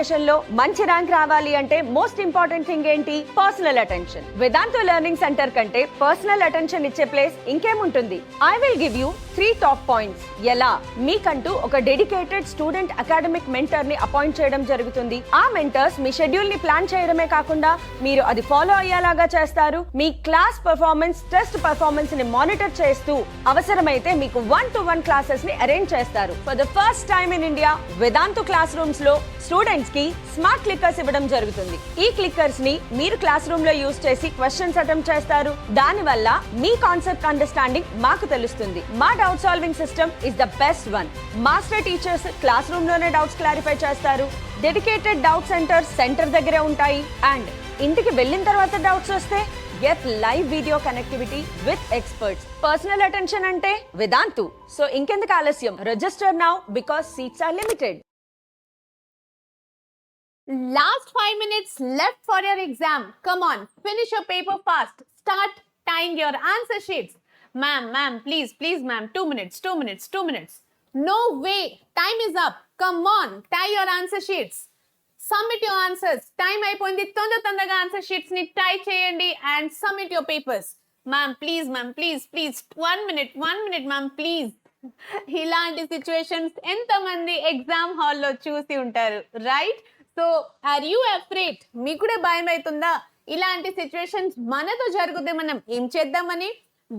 లో మంచి ర్యాంక్ రావాలి అంటే మోస్ట్ ఇంపార్టెంట్ థింగ్ ఏంటి? Personal attention. Vedantu learning centre కంటే పర్సనల్ అటెన్షన్ ఇచ్చే ప్లేస్ ఇంకేముంటుంది? I will give you 3 top points. ఎలా? మీకంటూ ఒక డెడికేటెడ్ స్టూడెంట్ అకాడమిక్ మెంటర్ ని అపాయింట్ చేయడం జరుగుతుంది. ఆ మెంటర్స్ మీ షెడ్యూల్ ని ప్లాన్ చేయడమే కాకుండా మీరు అది ఫాలో అయ్యేలాగా చేస్తారు. మీ క్లాస్ పర్ఫార్మెన్స్, టెస్ట్ పర్ఫార్మెన్స్ ని మానిటర్ చేస్తూ అవసరమైతే మీకు 1-to-1 క్లాసెస్ ని అరేంజ్ చేస్తారు. For the first time in India Vedantu class rooms లో స్టూడెంట్స్ కి స్మార్ట్ క్లిక్కర్స్ ఇవ్వడం జరుగుతుంది. ఈ క్లిక్కర్స్ ని మీరు క్లాస్ రూమ్ లో యూస్ చేసి క్వశ్చన్స్ అటెంప్ట్ చేస్తారు. దాని వల్ల మీ కాన్సెప్ట్ అండర్స్టాండింగ్ మాకు తెలుస్తుంది. మా doubt solving system is the best one. Master teachers class room లోనే డౌట్స్ క్లారిఫై చేస్తారు. డెడికేటెడ్ డౌట్ సెంటర్ దగ్గరే ఉంటాయి. అండ్ ఇంటికి వెళ్ళిన తర్వాత డౌట్స్ వస్తే get live video connectivity with experts. Personal attention ante Vedantu. So inkenduku alashyam, register now because seats are limited. Last 5 minutes left for your exam. Come on, finish your paper fast. Start tying your answer sheets. Ma'am, please, ma'am, 2 minutes. No way, time is up. Come on, tie your answer sheets. Submit your answers. Time అయిపోయింది. తొందరగా answer sheets ని type చేయండి and submit your papers. Ma'am, please. 1 minute, ma'am, please. ఇలాంటి situations ఎంతమంది exam హాల్లో చూసి ఉంటారు, right? So are you afraid? మీకు కూడా భయం అవుతుందా? ఇలాంటి సిచ్యువేషన్స్ మనతో జరిగితే మనం ఏం చేద్దామని?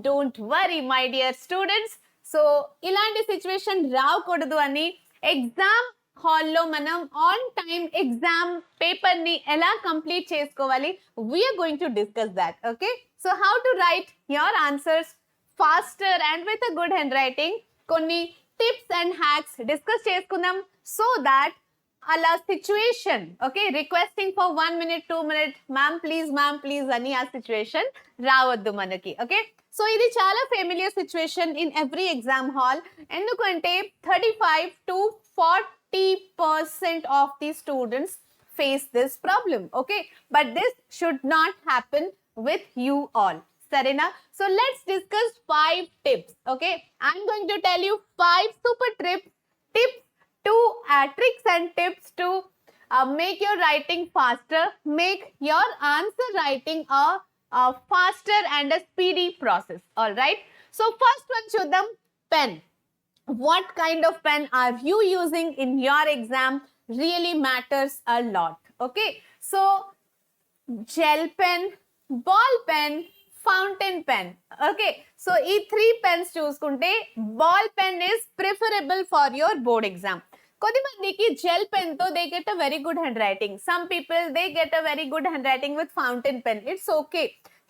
Don't worry my dear students. So ఇలాంటి సిచ్యువేషన్ రాకూడదు అని ఎగ్జామ్ హాల్లో మనం ఆన్ టైమ్ ఎగ్జామ్ పేపర్ ని ఎలా కంప్లీట్ చేసుకోవాలి, we're going to discuss that. Okay, so how to write your answers faster and with a good handwriting, కొన్ని tips and hacks discuss చేసుకుందాం. సో దాట్ అలా situation, okay, requesting for 1 minute 2 minutes, ma'am please అని ఆ situation రావద్దు మనకి. Okay, so ఇది చాలా familiar situation in every exam hall. ఎందుకంటే 35 to 40% of the students face this problem. Okay, but this should not happen with you all. Sarina, so let's discuss 5 tips. Okay, I'm going to tell you 5 super tips to tricks and tips to make your writing faster, make your answer writing a faster and a speedy process. All right, so first one, chudam, pen. What kind of pen are you using in your exam really matters a lot. Okay, so gel pen, ball pen, fountain pen. Okay, so ee 3 pens chooskunte ball pen is preferable for your board exam. Kodimandiki gel pen to they get a very good handwriting. Some people they get a very good handwriting with fountain pen. It's okay.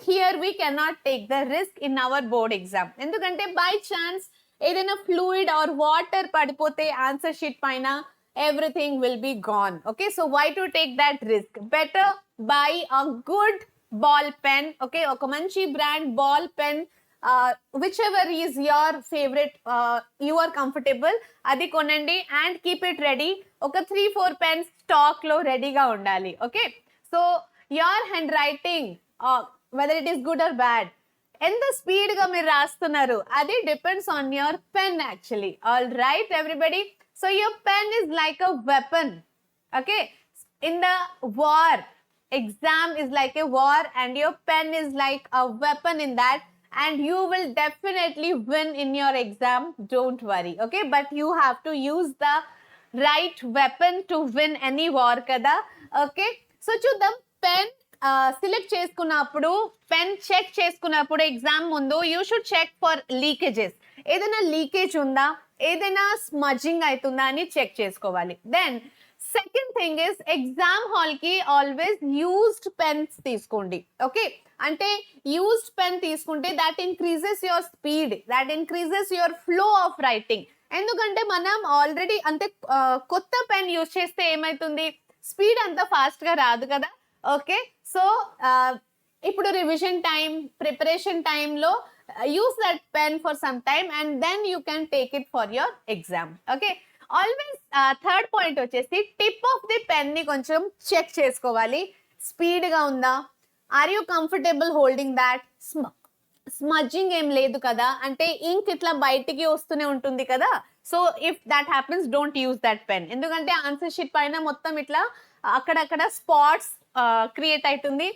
Here we cannot take the risk in our board exam. Endukante by chance ఏదైనా fluid or water పడిపోతే answer sheet పైన everything will be gone. Okay, so why to take that risk? Better buy a good ball pen. Okay, ఒక మంచి brand ball pen, whichever is your favourite, you are comfortable, అది కొనండి and keep it ready. ఒక 3-4 pens stock లో రెడీగా ఉండాలి. Okay, so your hand writing whether it is good or bad, ఎంత speed గా మీరు రాస్తున్నారు, అది depends on your pen actually. All right everybody, so your pen is like a weapon. Okay, in the war, exam is like a war and your pen is like a weapon in that, and you will definitely win in your exam, don't worry. Okay, but you have to use the right weapon to win any war kada. Okay, so chudam, pen select చేసుకున్నప్పుడు, pen check చేసుకున్నప్పుడు exam ముందు you should check for leakages. ఏదైనా leakage ఉందా, ఏదైనా smudging అవుతుందా అని check చేసుకోవాలి. Then second thing is exam hall కి ఆల్వేస్ యూజ్డ్ పెన్స్ తీసుకోండి. ఓకే, అంటే యూజ్డ్ పెన్ తీసుకుంటే that increases your speed, that increases your flow of writing. ఎందుకంటే మనం ఆల్రెడీ అంతే కొత్త పెన్ యూజ్ చేస్తే ఏమవుతుంది, స్పీడ్ అంత ఫాస్ట్ గా రాదు కదా. ఓకే, సో ఇప్పుడు రివిజన్ టైం, ప్రిపరేషన్ టైంలో use that pen for some time and then you can take it for your exam. Okay, always third point వచ్చేసి టిప్ ఆఫ్ ది పెన్ ని కొంచెం చెక్ చేసుకోవాలి. స్పీడ్ గా ఉందా, or you comfortable holding that, smudging ఏం లేదు కదా, అంటే ఇంక్ ఇట్లా బయటికి వస్తూనే ఉంటుంది కదా, so if that happens don't use that pen. ఎందుకంటే ఆన్సర్ షీట్ పైన మొత్తం ఇట్లా అక్కడక్కడ స్పాట్స్ క్రియేట్ అవుతుంది,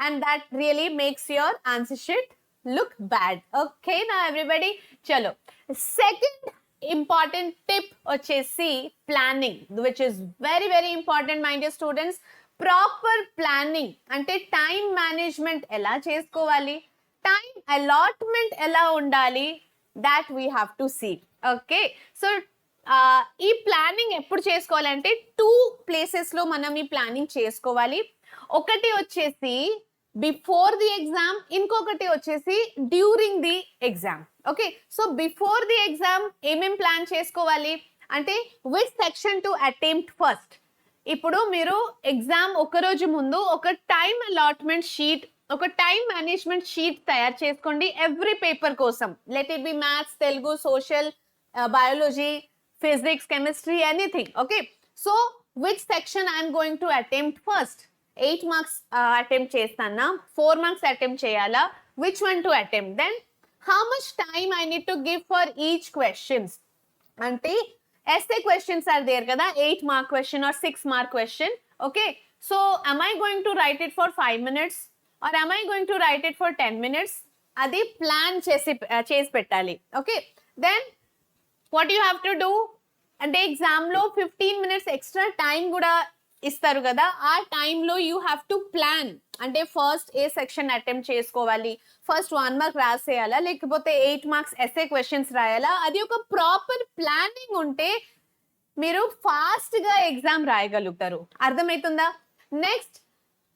and that really makes your answer sheet look bad. Okay నా ఎవ్రీబడి, చలో సెకండ్ ఇంపార్టెంట్ టిప్ వచ్చేసి planning, which is very very important my dear students. Proper planning అంటే టైం మేనేజ్మెంట్ ఎలా చేసుకోవాలి, టైం అలాట్మెంట్ ఎలా ఉండాలి, that we have to see. Okay, so ఈ planning ఎప్పుడు చేసుకోవాలంటే 2 ప్లేసెస్లో మనం ఈ ప్లానింగ్ చేసుకోవాలి. ఒకటి వచ్చేసి బిఫోర్ ది ఎగ్జామ్, ఇంకొకటి వచ్చేసి during the exam. Okay, so before the exam ఏమేం ప్లాన్ చేసుకోవాలి అంటే which section to attempt first. ఇప్పుడు మీరు ఎగ్జామ్ ఒక రోజు ముందు ఒక టైం అలాట్మెంట్ షీట్, ఒక టైం మేనేజ్మెంట్ షీట్ తయారు చేసుకోండి ఎవ్రీ పేపర్ కోసం. Let it be maths, Telugu, social, biology, physics, chemistry, anything. Okay, so which section I am going to attempt first? 8 marks attempt chestana, 4 marks attempt cheyala, which one to attempt? Then how much time I need to give for each questions? Ante essay questions are there kada, 8 mark question or 6 mark question. Okay, so am I going to write it for 5 minutes or am I going to write it for 10 minutes? Adi plan chesi pettali. Okay, then what you have to do అంటే ఎగ్జామ్లో 15 minutes extra time కూడా ఇస్తారు కదా, ఆ టైంలో you have to plan. అంటే first ఏ section attempt చేసుకోవాలి, first 1 mark రాసేయాలా, లేకపోతే 8 marks ఎస్ఏ క్వశ్చన్స్ రాయాలా, అది ఒక ప్రాపర్ ప్లానింగ్ ఉంటే మీరు ఫాస్ట్గా ఎగ్జామ్ రాయగలుగుతారు. అర్థమవుతుందా? Next,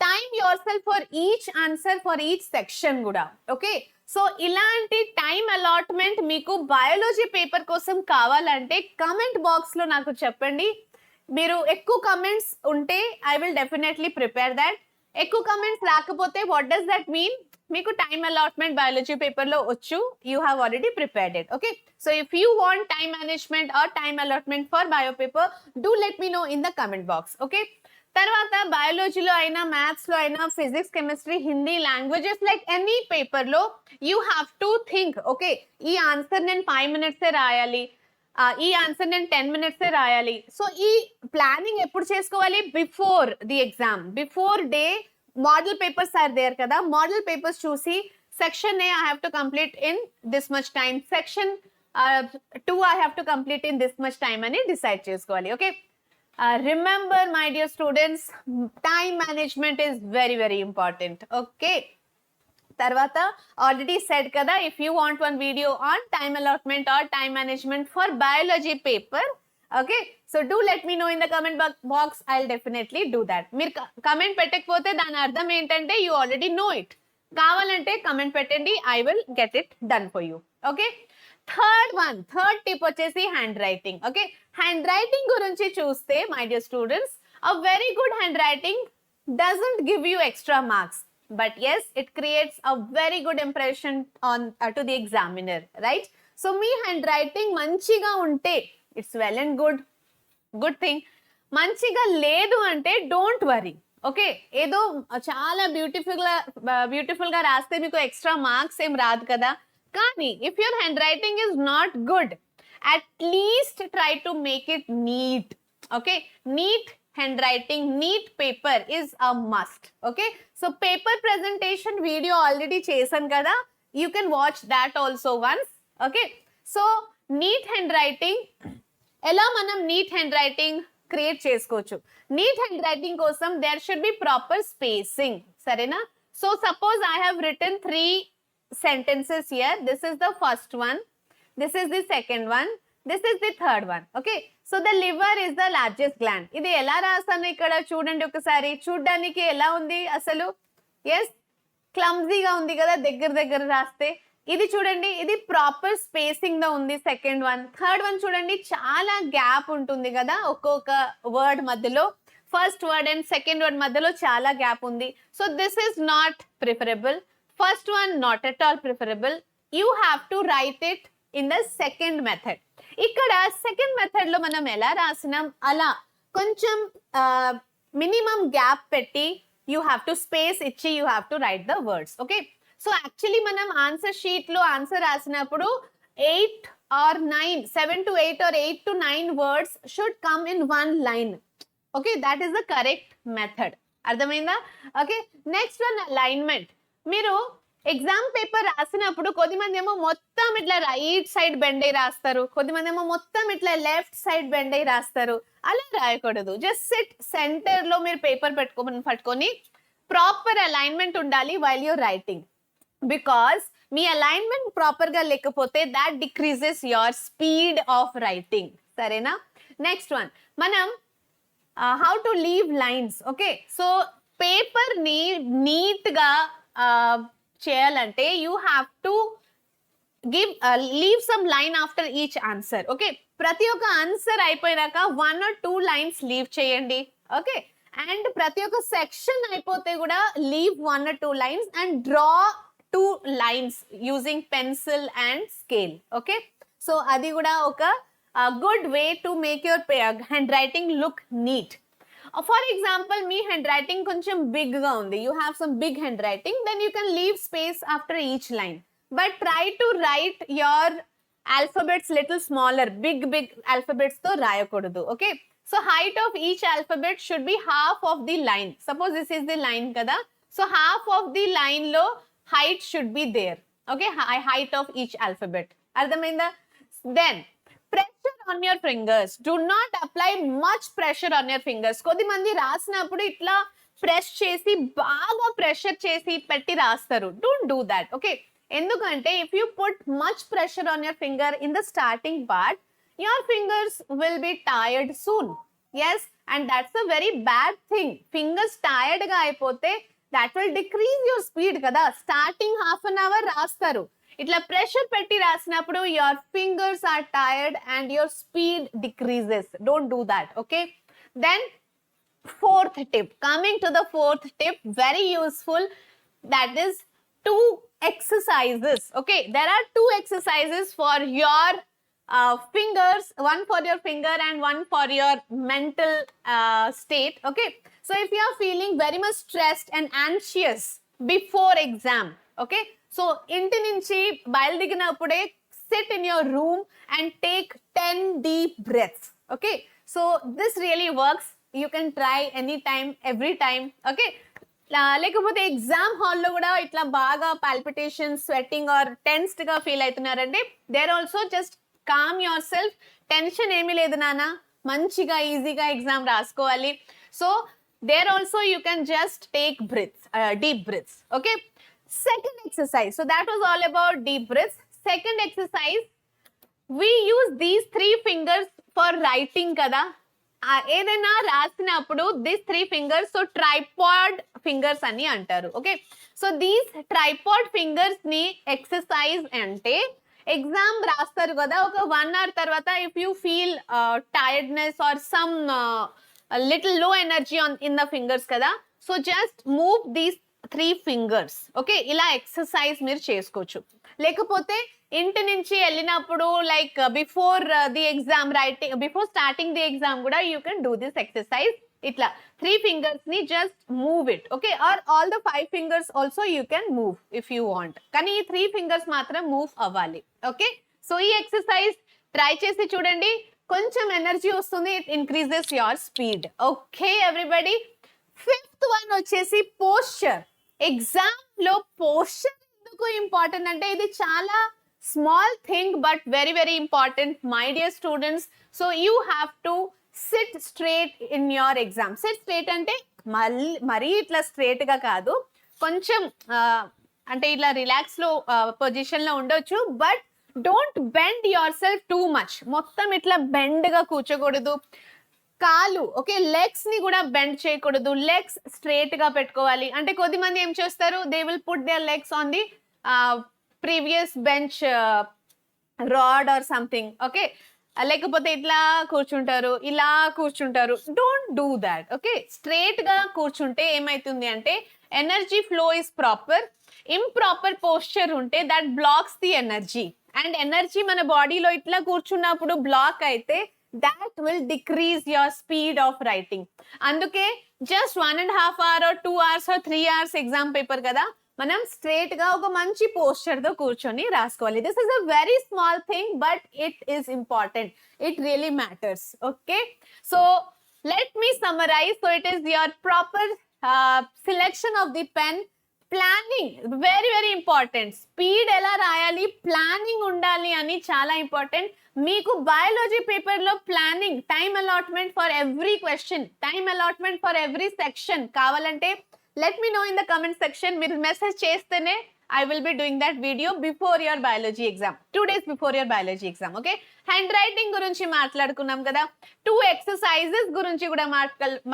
time your self for each answer for each section కూడా. ఓకే, సో ఇలాంటి టైం అలాట్మెంట్ మీకు బయాలజీ పేపర్ కోసం కావాలంటే కమెంట్ బాక్స్లో నాకు చెప్పండి. మీరు ఎక్కువ కమెంట్స్ ఉంటే I will definitely prepare that. ఎక్కువ కమెంట్స్ రాకపోతే వాట్ డస్ దట్ మీన్? మీకు టైం అలాట్మెంట్ బయాలజీ పేపర్లో వచ్చు, you have already prepared it. Okay, so if you want time management or time allotment for bio paper, do let me know in the comment box. Okay, తర్వాత బయాలజీలో అయినా, మ్యాథ్స్లో అయినా, physics, chemistry, Hindi, languages, like any పేపర్లో you have to think. Okay, ఈ answer నేను 5 minutes రాయాలి, ఈ ఆన్సర్ నేను 10 minutes రాయాలి. సో ఈ ప్లానింగ్ ఎప్పుడు చేసుకోవాలి? Before the exam, before day. Model papers are there కదా, మోడల్ పేపర్స్ చూసి section A I have to complete in this much time, section 2 I have to complete in this much time అని decide చేసుకోవాలి. Okay, remember my dear students, time management is very very important. Okay, tarvata already said kada, if you want one video on time allotment or time management for biology paper, okay, so do let me know in the comment box. I'll definitely do that. Meer comment pettakapothe dani ardham entante you already know it. Kavalante comment pettandi, I will get it done for you. Okay, third tip వచ్చేసి handwriting. Okay, handwriting గురించి చూస్తే my dear students, a very good handwriting doesn't give you extra marks, but as it creates a very good impression on to the examiner, right? So మీ handwriting మంచిగా ఉంటే it's well and good thing. మంచిగా లేదు అంటే don't worry. Okay, ఏదో చాలా బ్యూటిఫుల్గా రాస్తే మీకు ఎక్స్ట్రా మార్క్స్ ఏం రాదు కదా. కానీ if your handwriting is not good, at least try to make it neat. Okay, neat handwriting, neat paper is a must. Okay, so paper presentation video already chesan kada, you can watch that also once. Okay, so neat handwriting, ela manam neat handwriting create chesukochu. Neat handwriting kosam there should be proper spacing, sarena? So suppose I have written 3 sentences here. This is the first one, this is the second one, this is the third one. Okay, so the liver is the largest gland. ఇది ఎలా రాసాను ఇక్కడ చూడండి ఒకసారి. చూడడానికి ఎలా ఉంది అసలు? ఎస్, క్లమ్జీగా ఉంది కదా దగ్గర రాస్తే. ఇది చూడండి, ఇది ప్రాపర్ స్పేసింగ్ తో ఉంది. సెకండ్ వన్, థర్డ్ వన్ చూడండి, చాలా గ్యాప్ ఉంటుంది కదా ఒక్కొక్క వర్డ్ మధ్యలో. First word and second word మధ్యలో చాలా గ్యాప్ ఉంది. So this is not preferable. First one not at all preferable. You have to write it in the second method. ikkada second method lo manam ela rasinam ala koncham minimum gap petti you have to space ichi you have to write the words. Okay, so actually manam answer sheet lo answer rasinapudu 8 or 9, 7 to 8 or 8 to 9 words should come in one line. Okay, that is the correct method. అర్థమైందా? Okay, next one alignment. మీరు exam paper రాసినప్పుడు కొద్దిమంది ఏమో మొత్తం ఇట్లా right side bend అయి రాస్తారు, కొద్దిమంది ఏమో మొత్తం ఇట్లా లెఫ్ట్ సైడ్ బెండ్ అయి రాస్తారు. అలా రాయకూడదు. జస్ట్ సిట్ సెంటర్ లో మీరు పేపర్ పట్టుకొని ప్రాపర్ అలైన్మెంట్ ఉండాలి వైల్ యూర్ రైటింగ్. బికాస్ మీ అలైన్మెంట్ ప్రాపర్ గా లేకపోతే that decreases your speed of writing. సరేనా? నెక్స్ట్ వన్ మనం how to leave lines. Okay, so paper ని నీట్ గా చేయాలంటే you have to leave some line after each answer. Okay, ప్రతి ఒక్క ఆన్సర్ అయిపోయినాక 1 or 2 లైన్స్ లీవ్ చేయండి. ఓకే, అండ్ ప్రతి ఒక్క సెక్షన్ అయిపోతే కూడా leave 1 or 2 lines and draw 2 lines using pencil and scale. Okay, so అది కూడా ఒక good way to make your handwriting look neat. For example, me handwriting koncham big ga undi, you have some big handwriting, then you can leave space after each line, but try to write your alphabets little smaller. Big alphabets to rayakodadu. Okay, so height of each alphabet should be half of the line. Suppose this is the line kada, so half of the line lo height should be there. Okay, height of each alphabet. Ardhamainda? Then pressure on your fingers. Do not apply much pressure on your fingers. కొద్దిమంది రాసినప్పుడు ఇట్లా press చేసి బాగా pressure చేసి పెట్టి రాస్తారు. Don't do that. Okay, ఎందుకంటే if you put much pressure on your finger in the starting part, your fingers will be tired soon. Yes, and that's a very bad thing. Fingers tired గా అయిపోతే that will decrease your speed కదా. Starting half an hour రాస్తారు, ఇట్లా pressure పెట్టి రాసినప్పుడు your fingers are tired and your speed decreases. Don't do that. Okay, then fourth tip, coming to the fourth tip, very useful, that is 2 exercises. Okay, there are 2 exercises for your fingers, one for your finger and one for your mental state. Okay, so if you are feeling very much stressed and anxious before exam, okay, so ఇంటి నుంచి బయలుదేరినప్పుడే sit in your room and take 10 deep breaths. Okay, so this really works. You can try anytime, every time. Okay, లేకపోతే exam హాల్లో కూడా ఇట్లా బాగా palpitation, sweating or tensed గా feel అవుతున్నారంటే there also just calm yourself. Tension ఏమీ లేదు నాన్న, మంచిగా ఈజీగా ఎగ్జామ్ రాసుకోవాలి. So there also you can just take breaths, deep breaths. Okay, second exercise, so that was all about deep breaths. Second exercise, we use these 3 fingers for writing kada. ఏదైనా రాసినప్పుడు these 3 fingers, so tripod fingers అని అంటారు. Okay, so these tripod fingers ని exercise అంటే exam రాస్తారు కదా, ఒక 1 hour తర్వాత if you feel tiredness or some little low energy in the fingers కదా, so just move these 3 fingers. Okay, ఇలా ఎక్సర్సైజ్ మీరు చేసుకోవచ్చు. లేకపోతే ఇంటి నుంచి వెళ్ళినప్పుడు like before the exam writing, before starting the exam కూడా you can do this exercise. ఇట్లా 3 fingers ని just move it. Okay, are all the 5 fingers also you can move if you want, కానీ ఈ 3 fingers మాత్రం move అవ్వాలి. Okay, so ఈ exercise try చేసి చూడండి, కొంచెం ఎనర్జీ వస్తుంది, it increases your speed. Okay everybody, 5th one వచ్చేసి పోస్చర్. ఎగ్జామ్ లో పోస్చర్ ఎందుకు ఇంపార్టెంట్ అంటే ఇది చాలా small thing but very very important my dear students. So you have to sit straight in your exam. Sit straight అంటే మరీ ఇట్లా straight గా కాదు, కొంచెం అంటే ఇట్లా రిలాక్స్ లో పొజిషన్ లో ఉండొచ్చు, but don't bend your self too much. మొత్తం ఇట్లా బెండ్ గా కూర్చోకూడదు. కాలు, ఓకే, లెగ్స్ ని కూడా బెండ్ చేయకూడదు. లెగ్స్ స్ట్రేట్ గా పెట్టుకోవాలి. అంటే కొద్దిమంది ఏం చేస్తారు, they will put their legs on the previous bench rod or something. Okay, లేకపోతే ఇట్లా కూర్చుంటారు, ఇలా కూర్చుంటారు. Don't do that. Okay, straight గా కూర్చుంటే ఏమైతుంది అంటే energy flow is proper. Improper posture ఉంటే that blocks the energy, and energy మన బాడీలో ఇట్లా కూర్చున్నప్పుడు బ్లాక్ అయితే that will decrease your speed of writing. అందుకే just 1.5 hour or 2 hours or 3 hours exam paper కదా, మనం స్ట్రేట్ గా ఒక మంచి పోస్చర్ తో కూర్చొని రాసుకోవాలి. This is a very small thing but it is important. It really matters. Okay, so let me summarise. So it is your proper selection of the pen, planning very very important. Speed ఎలా రాయాలి, planning ఉండాలి అని చాలా important. మీకు biology paper లో planning, time allotment for every question, time allotment for every section కావాలంటే let me know in the comment section. మీరు message చేస్తేనే I will be doing that video before your biology exam, 2 days before your biology exam. Okay, hand writing గురించి మాట్లాడుకున్నాం కదా, 2 exercises గురించి కూడా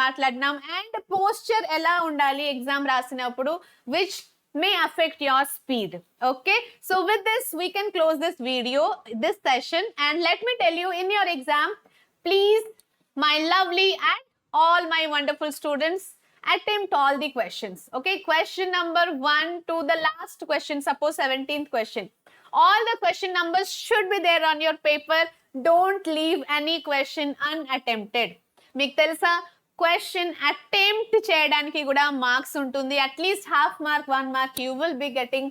మాట్లాడినాం, and posture ఎలా ఉండాలి ఎగ్జామ్ రాసినప్పుడు which may affect your speed. Okay, so with this we can close this video, this session, and let me tell you, in your exam, please, my lovely and all my wonderful students, attempt all the questions. Okay, question number 1 to the last question, suppose 17th question, all the question numbers should be there on your paper. Don't leave any question unattempted. మీకు తెలుసా, question attempt చేయడానికి కూడా marks ఉంటుంది. At least half mark, 1 mark you will be getting,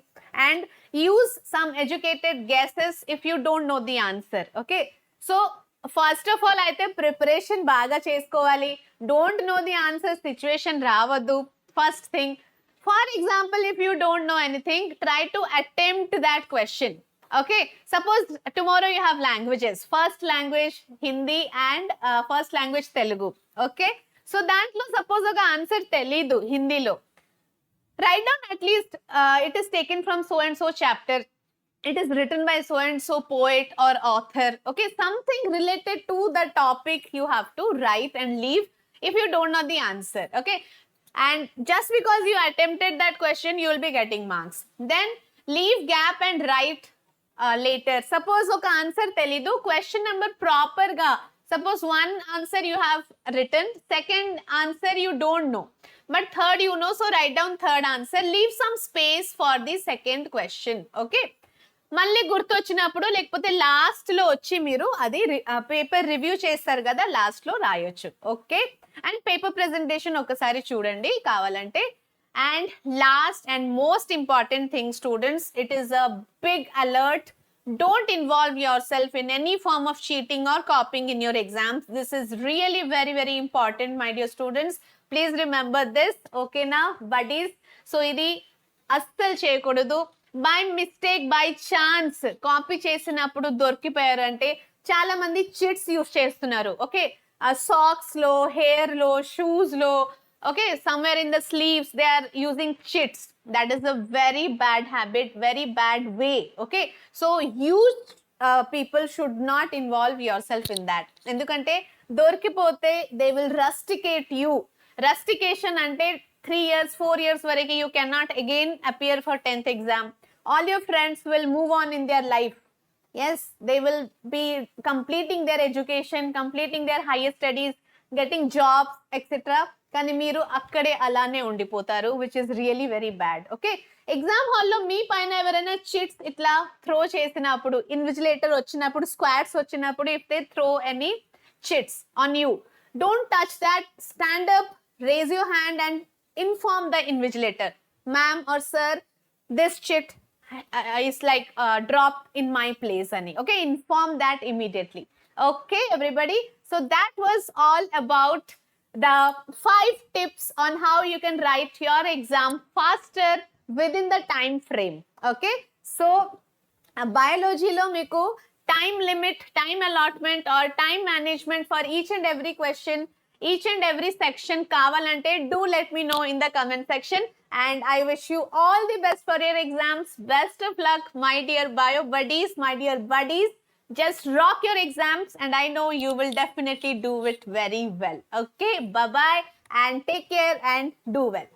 and use some educated guesses if you don't know the answer. Okay, so first of all అయితే preparation బాగా చేసుకోవాలి. Don't know the answer situation రావద్దు. First thing, for example, if you don't know anything, try to attempt that question. Okay, suppose tomorrow you have languages, first language Hindi and first language Telugu. Okay, so దాంట్లో suppose ఒక answer తెలీదు హిందీలో, write down at least it is taken from so and so chapter, it is written by so and so poet or author. Okay, something related to the topic you have to write and leave if you don't know the answer. Okay, and just because you attempted that question, you will be getting marks. Then leave gap and write later. Suppose oka answer telidu, question number proper ga, suppose one answer you have written, second answer you don't know, but third you know, so write down third answer, leave some space for the second question. Okay, మళ్ళీ గుర్తొచ్చినప్పుడు, లేకపోతే last లో వచ్చి మీరు అది paper review చేస్తారు కదా, last లో రాయొచ్చు. ఓకే, అండ్ పేపర్ ప్రెజెంటేషన్ ఒకసారి చూడండి కావాలంటే. And last and most important thing students, it is a big alert. Don't involve yourself in any form of cheating or copying in your exams. This is really very very important, my dear students. Please remember this. Okay na buddies, so ఇది అస్సలు చేయకూడదు. By mistake, by chance copy చేసినప్పుడు దొరికిపోయారంటే చాలా మంది chits use చేస్తున్నారు. Okay, socks లో, hair లో, షూస్ లో, okay, somewhere in the sleeves they are using chits. That is a very bad habit, very bad way. Okay, so you people should not involve yourself in that. ఎందుకంటే దొరికిపోతే they will rusticate you. Rustication అంటే 3 years, 4 years వరకు you cannot again appear for 10th exam. All your friends will move on in their life. Yes, they will be completing their education, completing their higher studies, getting jobs, etc. కానీ మీరు అక్కడే అలానే ఉండిపోతారు, which is really very bad. Okay, exam హాల్లో మీ పైన ఎవరైనా chits ఇట్లా throw చేసినప్పుడు, ఇన్విజిలేటర్ వచ్చినప్పుడు, స్క్వాడ్స్ వచ్చినప్పుడు, if they throw any chits on you, don't touch that. Stand up, raise your hand and inform the invigilator, ma'am or sir, this chit is like dropped in my place ani. Okay, inform that immediately. Okay everybody, so that was all about the 5 tips on how you can write your exam faster within the time frame. Okay, so biology lo meeku time limit, time allotment or time management for each and every question, each and every section kavalante, do let me know in the comment section, and I wish you all the best for your exams. Best of luck, my dear bio buddies, my dear buddies. Just rock your exams and I know you will definitely do it very well. Okay, bye bye and take care and do well.